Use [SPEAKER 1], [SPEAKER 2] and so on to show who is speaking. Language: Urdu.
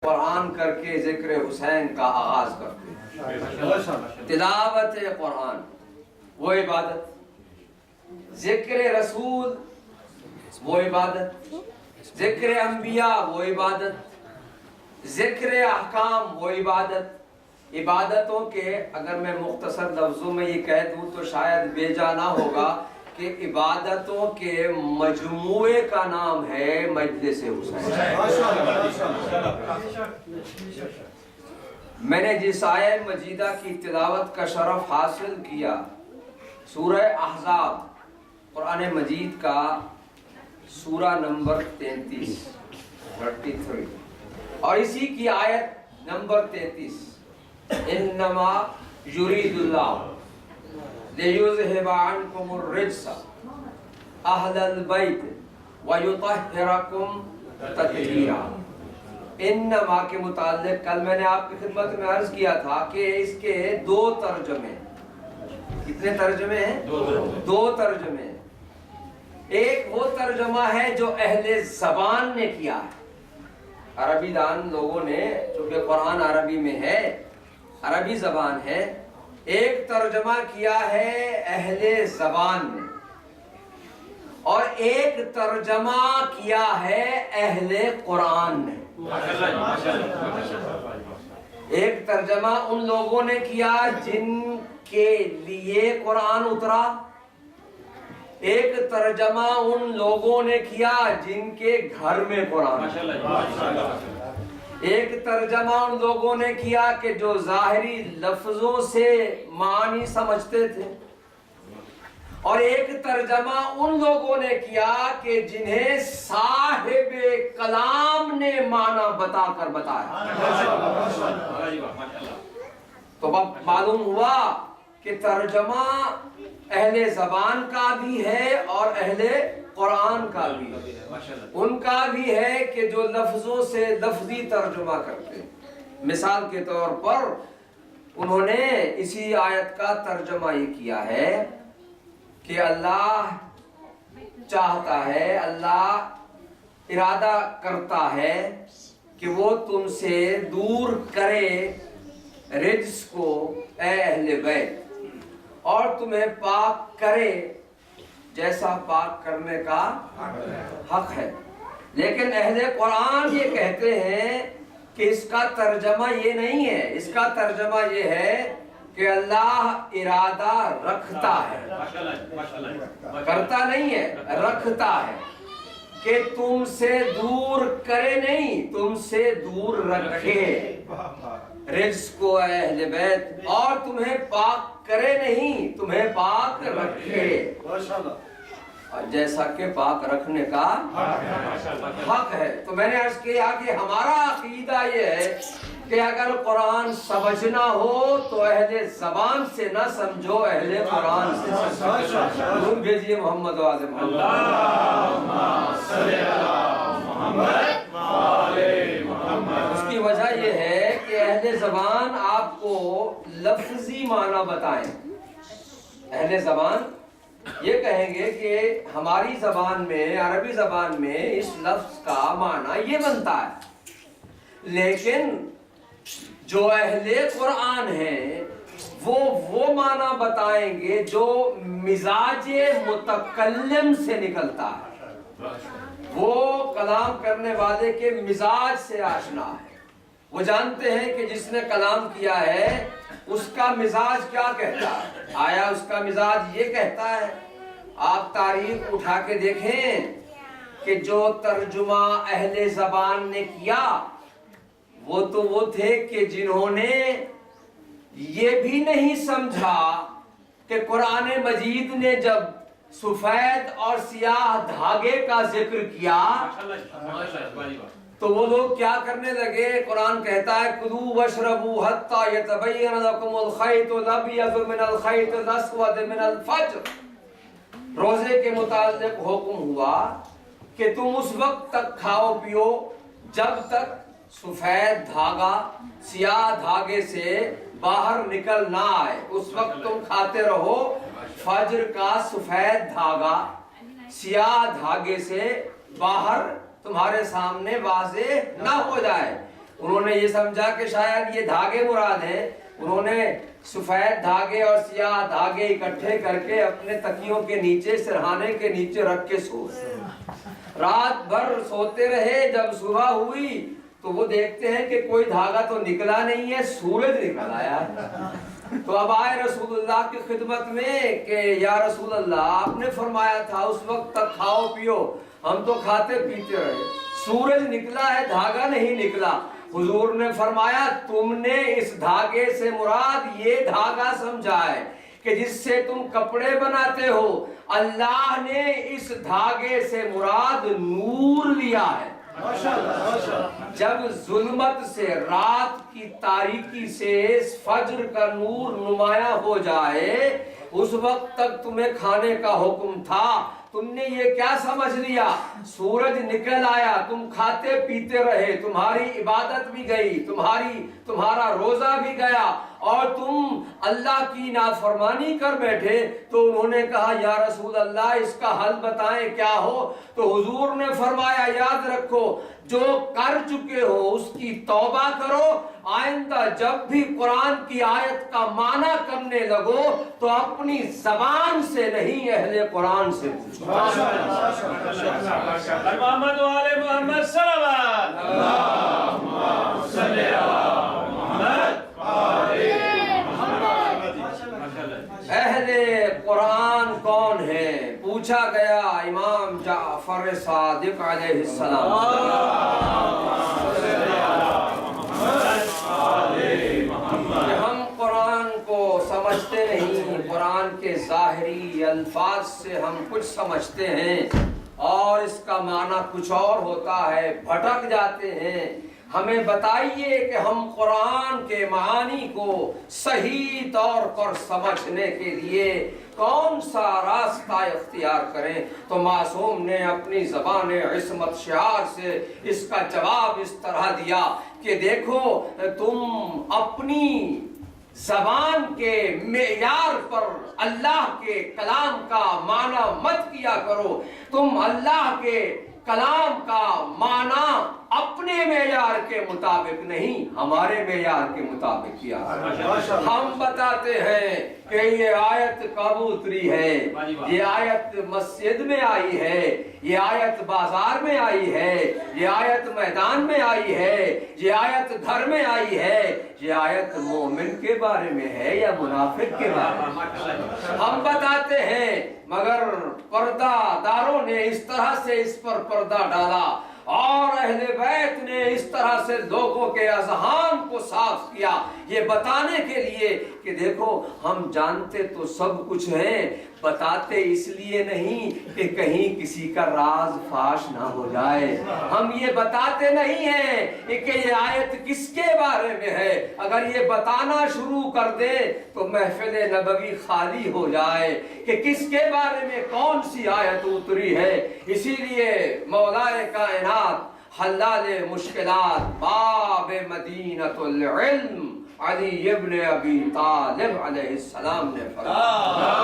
[SPEAKER 1] قرآن کر کے ذکر حسین کا آغاز کرتے ہیں۔ تلاوت قرآن وہ عبادت، ذکر رسول وہ عبادت، ذکر انبیاء وہ عبادت، ذکر احکام وہ عبادت۔ عبادتوں کے اگر میں مختصر لفظوں میں یہ کہہ دوں تو شاید بے جا نہ ہوگا کہ عبادتوں کے مجموعے کا نام ہے مجلس حسین۔ میں نے جس آیہ مجیدہ کی تلاوت کا شرف حاصل کیا، سورہ احزاب، قرآن مجید کا سورہ نمبر 33 اور اسی کی آیت نمبر 33، انما یرید اللہ لیذہب عنکم الرجس اہل البیت ویطہرکم تطہیرا۔ انما کے متعلق کل میں نے آپ کی خدمت میں عرض کیا تھا کہ اس کے دو ترجمے۔ کتنے ترجمے ہیں؟ دو ترجمے۔ ایک وہ ترجمہ ہے جو اہل زبان نے کیا ہے، عربی دان لوگوں نے، چونکہ قرآن عربی میں ہے، عربی زبان ہے۔ ایک ترجمہ کیا ہے اہل زبان نے، اور ایک ترجمہ کیا ہے اہل قرآن نے۔ ایک ترجمہ ان لوگوں نے کیا جن کے لیے قرآن اترا، ایک ترجمہ ان لوگوں نے کیا جن کے گھر میں قرآن، ایک ترجمہ ان لوگوں نے کیا کہ جو ظاہری لفظوں سے معنی سمجھتے تھے، اور ایک ترجمہ ان لوگوں نے کیا کہ جنہیں صاحب کلام نے معنی بتا کر بتایا۔ تو اب معلوم ہوا کہ ترجمہ اہل زبان کا بھی ہے اور اہل قرآن کا بھی ہے۔ ان کا بھی ہے کہ جو لفظوں سے لفظی ترجمہ کرتے ہیں۔ مثال کے طور پر انہوں نے اسی آیت کا ترجمہ یہ کیا ہے کہ اللہ چاہتا ہے، اللہ ارادہ کرتا ہے کہ وہ تم سے دور کرے رجس کو، اے اہل بیت، اور تمہیں پاک کرے جیسا پاک کرنے کا حق ہے۔ لیکن اہل قرآن یہ کہتے ہیں کہ اس کا ترجمہ یہ نہیں ہے، اس کا ترجمہ یہ ہے کہ اللہ ارادہ رکھتا ہے، کرتا نہیں ہے، رکھتا ہے کہ تم سے دور کرے نہیں، تم سے دور رکھے رجس کو اے اہل بیت، اور تمہیں پاک کرے نہیں، تمہیں پاک رکھے، اور جیسا کہ پاک رکھنے کا حق ہے۔ تو میں نے عرض کیا کہ ہمارا عقیدہ یہ ہے کہ اگر قرآن سمجھنا ہو تو اہل زبان سے نہ سمجھو، اہل قرآن سے سمجھو۔ درود بھیجیے محمد و آل محمد۔ اس کی وجہ یہ ہے کہ اہل زبان آپ کو لفظی معنی بتائیں۔ اہل زبان یہ کہیں گے کہ ہماری زبان میں، عربی زبان میں اس لفظ کا معنی یہ بنتا ہے، لیکن جو اہل قرآن ہیں وہ معنی بتائیں گے جو مزاج متکلم سے نکلتا ہے، وہ کلام کرنے والے کے مزاج سے آشنا ہے، وہ جانتے ہیں کہ جس نے کلام کیا ہے اس کا مزاج کیا کہتا ہے۔ آیا اس کا مزاج یہ کہتا ہے؟ آپ تاریخ اٹھا کے دیکھیں کہ جو ترجمہ اہل زبان نے کیا وہ تو وہ تھے کہ جنہوں نے یہ بھی نہیں سمجھا کہ قرآن مجید نے جب سفید اور سیاہ دھاگے کا ذکر کیا تو وہ لوگ کیا کرنے لگے؟ قرآن کہتا ہے کُلُوا وَاشْرَبُوا حَتَّى يَتَبَيَّنَ لَكُمُ الْخَيْطُ الْأَبْيَضُ مِنَ الْخَيْطِ الْأَسْوَدِ مِنَ الْفَجْرِ۔ روزے کے متعلق حکم ہوا کہ تم اس وقت تک کھاؤ پیو جب تک سفید دھاگا سیاہ دھاگے سے باہر نکل نہ آئے، اس وقت تم کھاتے رہو۔ فجر کا سفید دھاگا سیاہ دھاگے سے باہر تمہارے سامنے واضح نہ ہو جائے۔ انہوں نے یہ سمجھا کہ شاید یہ دھاگے مراد ہیں، انہوں نے سفید دھاگے اور سیاہ دھاگے اکٹھے کر کے اپنے تکیوں کے نیچے سرہانے کے نیچے رکھ کے سو رات بھر سوتے رہے۔ جب صبح ہوئی تو وہ دیکھتے ہیں کہ کوئی دھاگا تو نکلا نہیں ہے، سورج نکل آیا۔ تو اب آئے رسول اللہ کی خدمت میں کہ یا رسول اللہ، آپ نے فرمایا تھا اس وقت تک کھاؤ پیو، ہم تو کھاتے پیتے رہے، سورج نکلا ہے دھاگا نہیں نکلا۔ حضور نے فرمایا تم نے اس دھاگے سے مراد یہ دھاگا سمجھا ہے کہ جس سے تم کپڑے بناتے ہو، اللہ نے اس دھاگے سے مراد نور لیا ہے۔ جب ظلمت سے، رات کی تاریکی سے فجر کا نور نمایاں ہو جائے، اس وقت تک تمہیں کھانے کا حکم تھا، تم نے یہ کیا سمجھ لیا؟ سورج نکل آیا، تم کھاتے پیتے رہے، تمہاری عبادت بھی گئی، تمہارا روزہ بھی گیا، اور تم اللہ کی نافرمانی کر بیٹھے۔ تو انہوں نے کہا یا رسول اللہ اس کا حل بتائیں کیا ہو؟ تو حضور نے فرمایا یاد رکھو جو کر چکے ہو اس کی توبہ کرو، آئندہ جب بھی قرآن کی آیت کا معنی کرنے لگو تو اپنی زبان سے نہیں اہل قرآن سے پوچھو۔
[SPEAKER 2] محمد و آل محمد صلوات اللہم صلی علی محمد
[SPEAKER 1] اہل قرآن کون ہے؟ پوچھا گیا امام جعفر صادق علیہ السلام۔ ہم قرآن کو سمجھتے نہیں، قرآن کے ظاہری الفاظ سے ہم کچھ سمجھتے ہیں اور اس کا معنی کچھ اور ہوتا ہے، بھٹک جاتے ہیں۔ ہمیں بتائیے کہ ہم قرآن کے معانی کو صحیح طور پر سمجھنے کے لیے کون سا راستہ اختیار کریں؟ تو معصوم نے اپنی زبان عصمت شعار سے اس کا جواب اس طرح دیا کہ دیکھو تم اپنی زبان کے معیار پر اللہ کے کلام کا معنی مت کیا کرو، تم اللہ کے کلام کا معنی اپنے معیار کے مطابق نہیں، ہمارے معیار کے مطابق کیا۔ ہم بتاتے ہیں کہ یہ آیت کب اتری ہے، یہ آیت مسجد میں آئی ہے، یہ آیت بازار میں آئی ہے، یہ آیت میدان میں آئی ہے، یہ آیت گھر میں آئی ہے، یہ آیت مومن کے بارے میں ہے یا منافق کے بارے میں؟ ہم بتاتے ہیں، مگر پردہ داروں نے اس طرح سے اس پر پردہ ڈالا اور اہل بیت نے اس طرح سے لوگوں کے اذہان کو صاف کیا، یہ بتانے کے لیے کہ دیکھو ہم جانتے تو سب کچھ ہیں، بتاتے اس لیے نہیں کہ کہیں کسی کا راز فاش نہ ہو جائے۔ ہم یہ بتاتے نہیں ہیں کہ یہ آیت کس کے بارے میں ہے، اگر یہ بتانا شروع کر دے تو محفل نبوی خالی ہو جائے کہ کس کے بارے میں کون سی آیت اتری ہے۔ اسی لیے مولائے کائنات حلال مشکلات باب مدینۃ العلم علی ابن ابی طالب علیہ السلام نے فرمایا